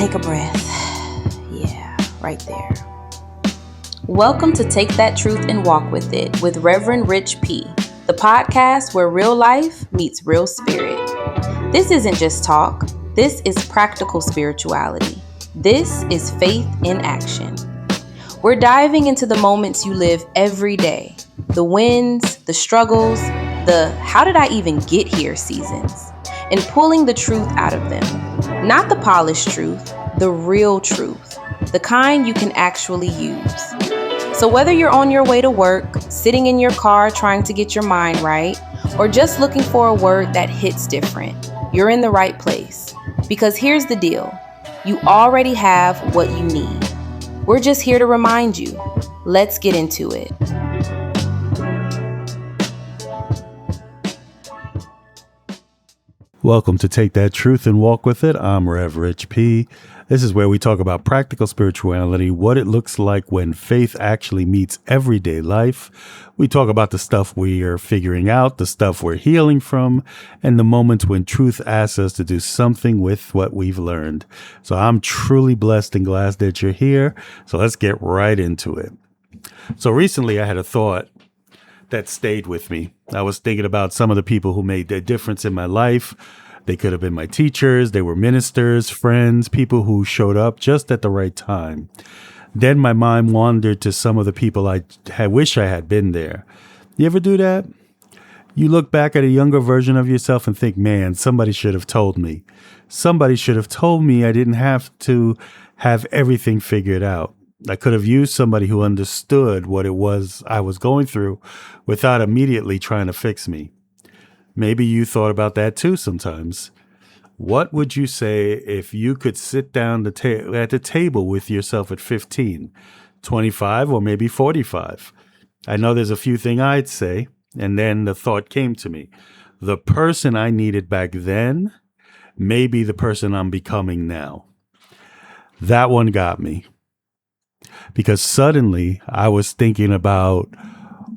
Take a breath. Yeah, right there. Welcome to Take That Truth and Walk With It with Reverend Rich P., the podcast where real life meets real spirit. This isn't just talk. This is practical spirituality. This is faith in action. We're diving into the moments you live every day, the wins, the struggles, the how did I even get here seasons, and pulling the truth out of them. Not the polished truth, the real truth, the kind you can actually use. So whether you're on your way to work, sitting in your car trying to get your mind right, or just looking for a word that hits different, you're in the right place. Because here's the deal, you already have what you need. We're just here to remind you. Let's get into it. Welcome to Take That Truth and Walk With It. I'm Rev Rich P. This is where we talk about practical spirituality, what it looks like when faith actually meets everyday life. We talk about the stuff we are figuring out, the stuff we're healing from, and the moments when truth asks us to do something with what we've learned. So I'm truly blessed and glad that you're here. So let's get right into it. So recently I had a thought that stayed with me. I was thinking about some of the people who made a difference in my life. They could have been my teachers, they were ministers, friends, people who showed up just at the right time. Then my mind wandered to some of the people I wish I had been there. You ever do that? You look back at a younger version of yourself and think, man, somebody should have told me. Somebody should have told me I didn't have to have everything figured out. I could have used somebody who understood what it was I was going through without immediately trying to fix me. Maybe you thought about that too sometimes. What would you say if you could sit down at the table with yourself at 15, 25, or maybe 45? I know there's a few things I'd say, and then the thought came to me. The person I needed back then may be the person I'm becoming now. That one got me. Because suddenly I was thinking about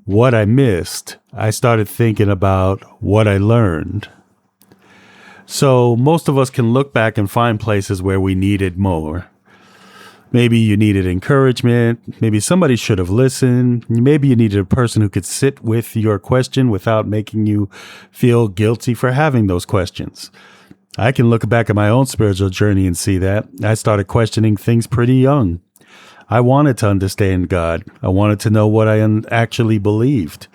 what I missed. I started thinking about what I learned. So most of us can look back and find places where we needed more. Maybe you needed encouragement. Maybe somebody should have listened. Maybe you needed a person who could sit with your question without making you feel guilty for having those questions. I can look back at my own spiritual journey and see that. I started questioning things pretty young. I wanted to understand God. I wanted to know what I actually believed.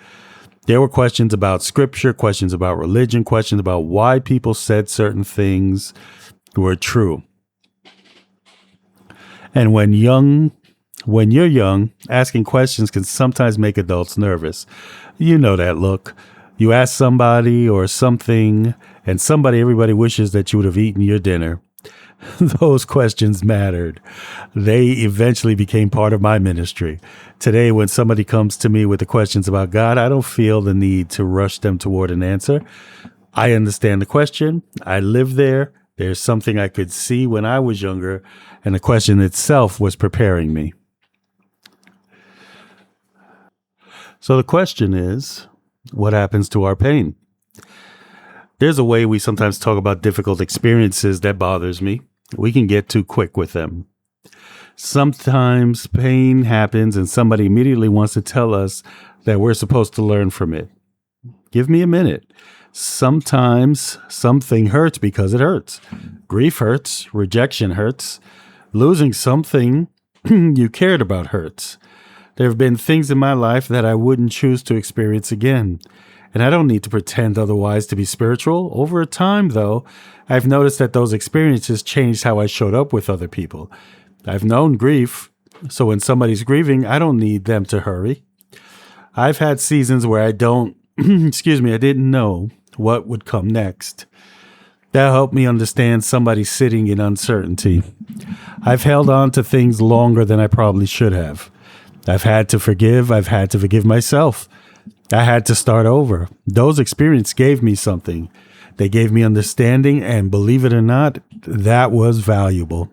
There were questions about scripture, questions about religion, questions about why people said certain things were true. And when you're young, asking questions can sometimes make adults nervous. You know that look. You ask somebody or something, and everybody wishes that you would have eaten your dinner. Those questions mattered. They eventually became part of my ministry. Today, when somebody comes to me with the questions about God, I don't feel the need to rush them toward an answer. I understand the question. I live there. There's something I could see when I was younger, and the question itself was preparing me. So the question is, what happens to our pain? There's a way we sometimes talk about difficult experiences that bothers me. We can get too quick with them. Sometimes pain happens and somebody immediately wants to tell us that we're supposed to learn from it. Give me a minute. Sometimes something hurts because it hurts. Grief hurts. Rejection hurts. Losing something you cared about hurts. There have been things in my life that I wouldn't choose to experience again. And I don't need to pretend otherwise to be spiritual. Over time, though, I've noticed that those experiences changed how I showed up with other people. I've known grief, so when somebody's grieving, I don't need them to hurry. I've had seasons where I didn't know what would come next. That helped me understand somebody sitting in uncertainty. I've held on to things longer than I probably should have. I've had to forgive. I've had to forgive myself. I had to start over. Those experiences gave me something. They gave me understanding, and believe it or not, that was valuable.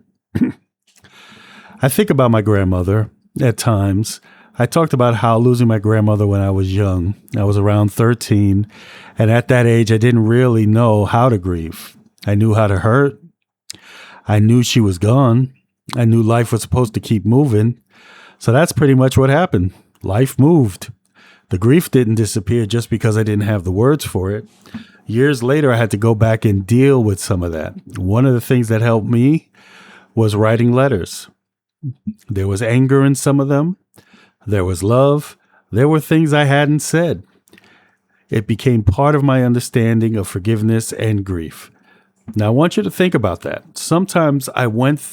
I think about my grandmother at times. I talked about how losing my grandmother when I was young. I was around 13, and at that age, I didn't really know how to grieve. I knew how to hurt. I knew she was gone. I knew life was supposed to keep moving. So that's pretty much what happened. Life moved. The grief didn't disappear just because I didn't have the words for it. Years later, I had to go back and deal with some of that. One of the things that helped me was writing letters. There was anger in some of them. There was love. There were things I hadn't said. It became part of my understanding of forgiveness and grief. Now, I want you to think about that. Sometimes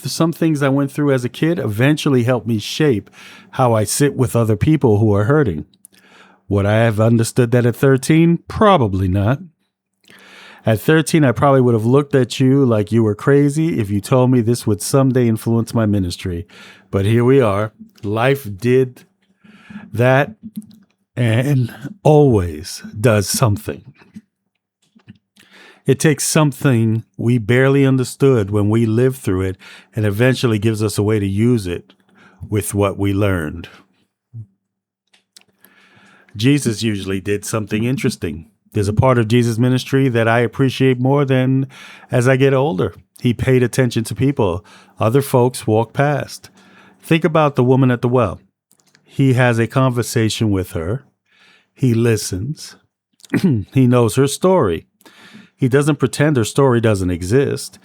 some things I went through as a kid eventually helped me shape how I sit with other people who are hurting. Would I have understood that at 13? Probably not. At 13, I probably would have looked at you like you were crazy if you told me this would someday influence my ministry. But here we are. Life did that and always does something. It takes something we barely understood when we lived through it and eventually gives us a way to use it with what we learned. Jesus usually did something interesting. There's a part of Jesus' ministry that I appreciate more than as I get older. He paid attention to people. Other folks walk past. Think about the woman at the well. He has a conversation with her. He listens. He knows her story. He doesn't pretend her story doesn't exist.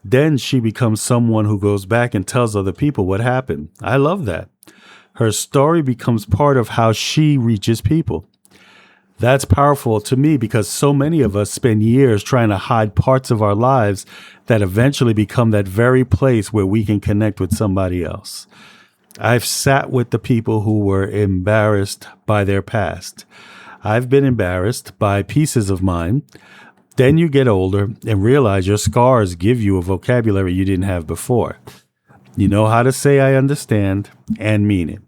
Then she becomes someone who goes back and tells other people what happened. I love that. Her story becomes part of how she reaches people. That's powerful to me because so many of us spend years trying to hide parts of our lives that eventually become that very place where we can connect with somebody else. I've sat with the people who were embarrassed by their past. I've been embarrassed by pieces of mine. Then you get older and realize your scars give you a vocabulary you didn't have before. You know how to say I understand and mean it.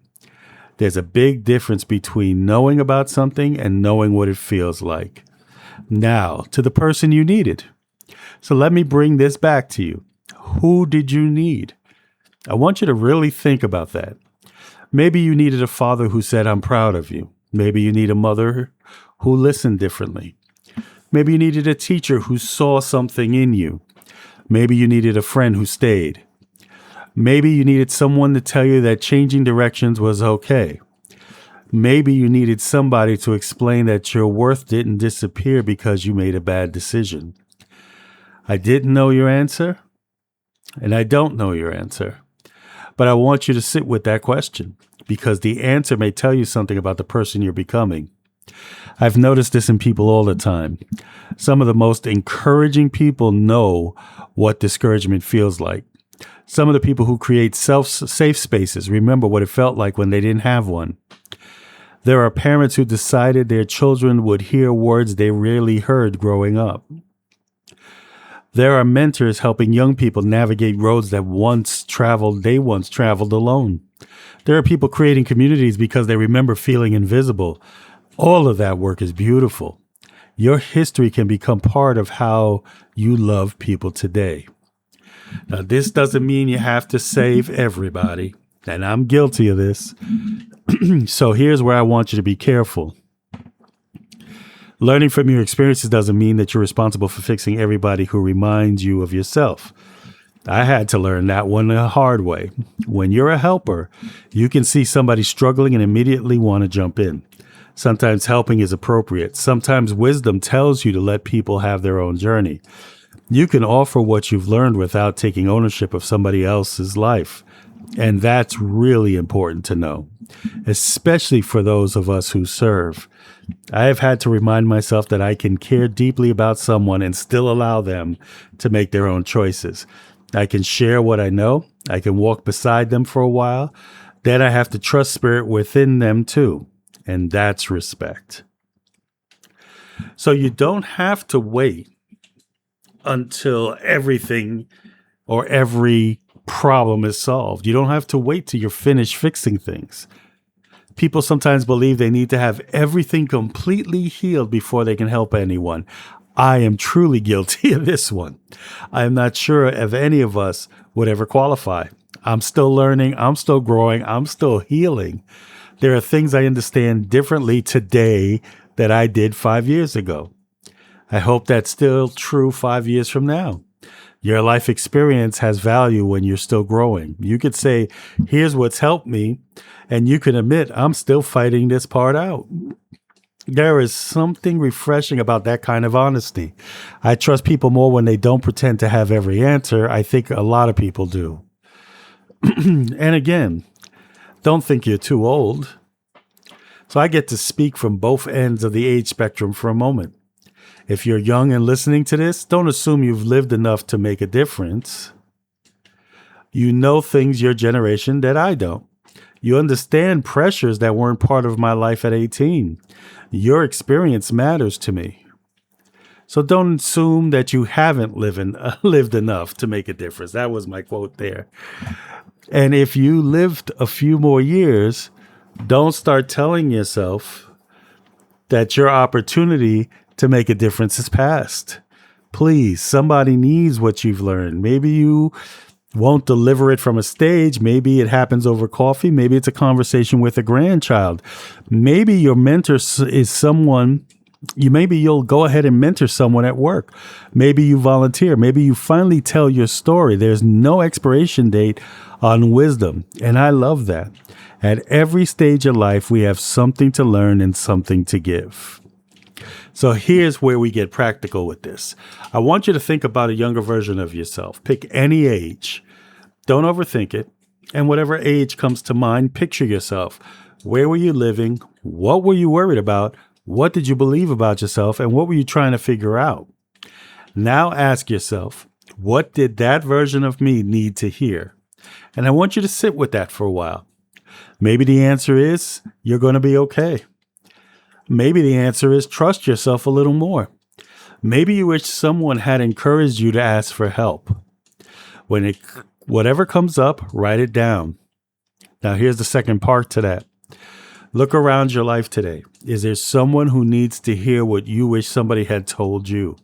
There's a big difference between knowing about something and knowing what it feels like. Now, to the person you needed. So let me bring this back to you. Who did you need? I want you to really think about that. Maybe you needed a father who said, I'm proud of you. Maybe you need a mother who listened differently. Maybe you needed a teacher who saw something in you. Maybe you needed a friend who stayed. Maybe you needed someone to tell you that changing directions was okay. Maybe you needed somebody to explain that your worth didn't disappear because you made a bad decision. I didn't know your answer, and I don't know your answer. But I want you to sit with that question because the answer may tell you something about the person you're becoming. I've noticed this in people all the time. Some of the most encouraging people know what discouragement feels like. Some of the people who create safe spaces remember what it felt like when they didn't have one. There are parents who decided their children would hear words they rarely heard growing up. There are mentors helping young people navigate roads that they once traveled alone. There are people creating communities because they remember feeling invisible. All of that work is beautiful. Your history can become part of how you love people today. Now, this doesn't mean you have to save everybody, and I'm guilty of this. So here's where I want you to be careful. Learning from your experiences doesn't mean that you're responsible for fixing everybody who reminds you of yourself. I had to learn that one the hard way. When you're a helper, you can see somebody struggling and immediately want to jump in. Sometimes helping is appropriate. Sometimes wisdom tells you to let people have their own journey. You can offer what you've learned without taking ownership of somebody else's life. And that's really important to know, especially for those of us who serve. I have had to remind myself that I can care deeply about someone and still allow them to make their own choices. I can share what I know. I can walk beside them for a while. Then I have to trust spirit within them too. And that's respect. So you don't have to wait until everything or every problem is solved. You don't have to wait till you're finished fixing things. People sometimes believe they need to have everything completely healed before they can help anyone. I am truly guilty of this one. I am not sure if any of us would ever qualify. I'm still learning. I'm still growing. I'm still healing. There are things I understand differently today that I did 5 years ago. I hope that's still true 5 years from now. Your life experience has value when you're still growing. You could say, here's what's helped me, and you can admit, I'm still fighting this part out. There is something refreshing about that kind of honesty. I trust people more when they don't pretend to have every answer. I think a lot of people do. And again, don't think you're too old. So I get to speak from both ends of the age spectrum for a moment. If you're young and listening to this, don't assume you've lived enough to make a difference. You know things your generation that I don't. You understand pressures that weren't part of my life at 18. Your experience matters to me. So don't assume that you haven't lived enough to make a difference. That was my quote there. And if you lived a few more years, don't start telling yourself that your opportunity to make a difference is past. Please, somebody needs what you've learned. Maybe you won't deliver it from a stage. Maybe it happens over coffee. Maybe it's a conversation with a grandchild. Maybe your mentor is someone, maybe you'll go ahead and mentor someone at work. Maybe you volunteer. Maybe you finally tell your story. There's no expiration date on wisdom. And I love that. At every stage of life, we have something to learn and something to give. So here's where we get practical with this. I want you to think about a younger version of yourself. Pick any age. Don't overthink it. And whatever age comes to mind, picture yourself. Where were you living? What were you worried about? What did you believe about yourself? And what were you trying to figure out? Now ask yourself, what did that version of me need to hear? And I want you to sit with that for a while. Maybe the answer is you're going to be okay. Maybe the answer is trust yourself a little more. Maybe you wish someone had encouraged you to ask for help. Whatever comes up, write it down. Now, here's the second part to that. Look around your life today. Is there someone who needs to hear what you wish somebody had told you?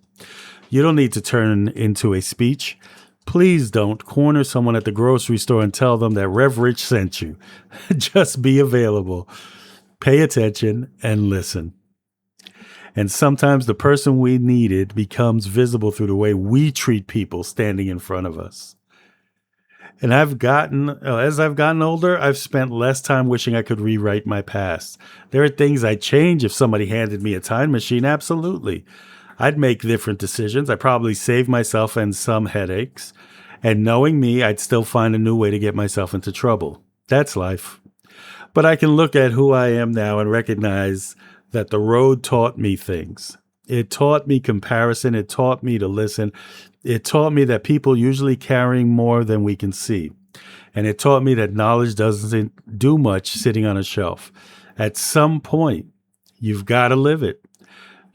You don't need to turn into a speech. Please don't corner someone at the grocery store and tell them that Rev Rich sent you. Just be available. Pay attention and listen. And sometimes the person we needed becomes visible through the way we treat people standing in front of us. And as I've gotten older, I've spent less time wishing I could rewrite my past. There are things I'd change if somebody handed me a time machine. Absolutely. I'd make different decisions. I'd probably save myself and some headaches. And knowing me, I'd still find a new way to get myself into trouble. That's life. But I can look at who I am now and recognize that the road taught me things. It taught me comparison. It taught me to listen. It taught me that people usually carrying more than we can see. And it taught me that knowledge doesn't do much sitting on a shelf. At some point, you've got to live it.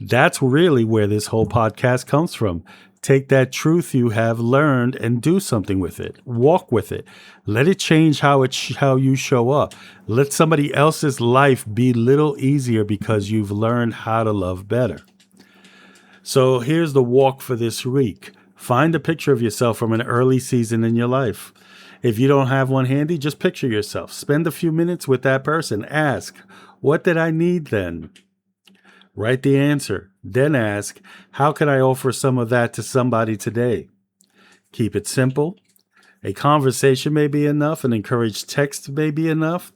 That's really where this whole podcast comes from. Take that truth you have learned and do something with it. Walk with it. Let it change how you show up. Let somebody else's life be a little easier because you've learned how to love better. So here's the walk for this week. Find a picture of yourself from an early season in your life. If you don't have one handy, just picture yourself. Spend a few minutes with that person. Ask, what did I need then? Write the answer. Then ask, how can I offer some of that to somebody today? Keep it simple. A conversation may be enough. An encouraged text may be enough.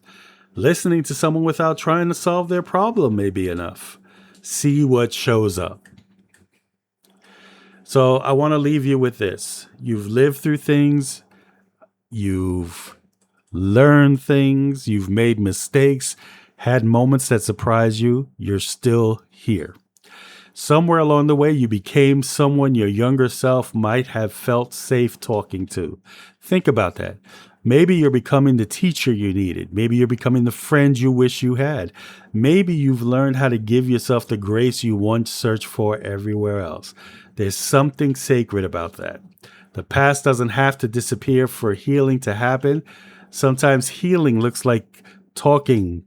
Listening to someone without trying to solve their problem may be enough. See what shows up. So I want to leave you with this. You've lived through things. You've learned things. You've made mistakes. Had moments that surprise you. You're still here. Somewhere along the way, you became someone your younger self might have felt safe talking to. Think about that. Maybe you're becoming the teacher you needed. Maybe you're becoming the friend you wish you had. Maybe you've learned how to give yourself the grace you once searched for everywhere else. There's something sacred about that. The past doesn't have to disappear for healing to happen. Sometimes healing looks like talking.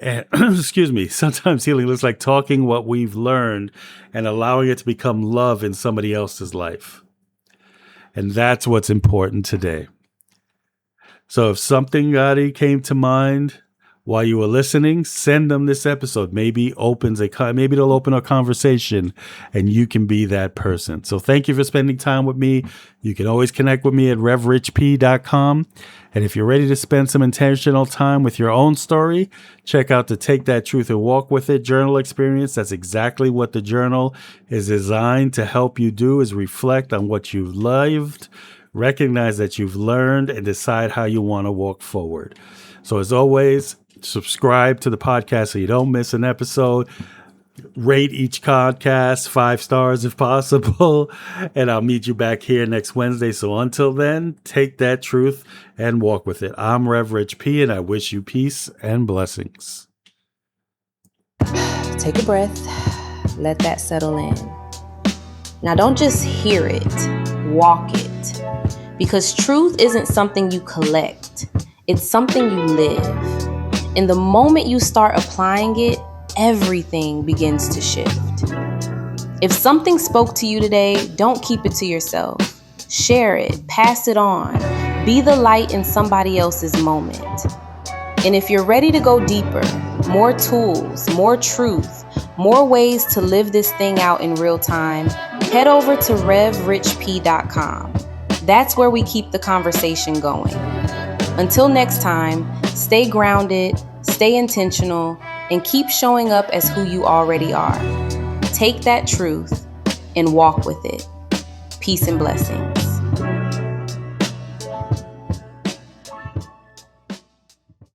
Sometimes healing looks like talking what we've learned and allowing it to become love in somebody else's life. And that's what's important today. So if something came to mind, while you were listening, send them this episode. Maybe they'll open a conversation and you can be that person. So thank you for spending time with me. You can always connect with me at revrichp.com. And if you're ready to spend some intentional time with your own story, check out the Take That Truth and Walk With It journal experience. That's exactly what the journal is designed to help you do, is reflect on what you've lived, recognize that you've learned, and decide how you want to walk forward. So as always, subscribe to the podcast so you don't miss an episode. Rate each podcast 5 stars if possible. And I'll meet you back here next Wednesday. So until then, take that truth and walk with it. I'm Rev Rich P, and I wish you peace and blessings. Take a breath. Let that settle in. Now don't just hear it, walk it. Because truth isn't something you collect. It's something you live. And the moment you start applying it, everything begins to shift. If something spoke to you today, don't keep it to yourself. Share it, pass it on. Be the light in somebody else's moment. And if you're ready to go deeper, more tools, more truth, more ways to live this thing out in real time, head over to revrichp.com. That's where we keep the conversation going. Until next time, stay grounded, stay intentional, and keep showing up as who you already are. Take that truth and walk with it. Peace and blessings.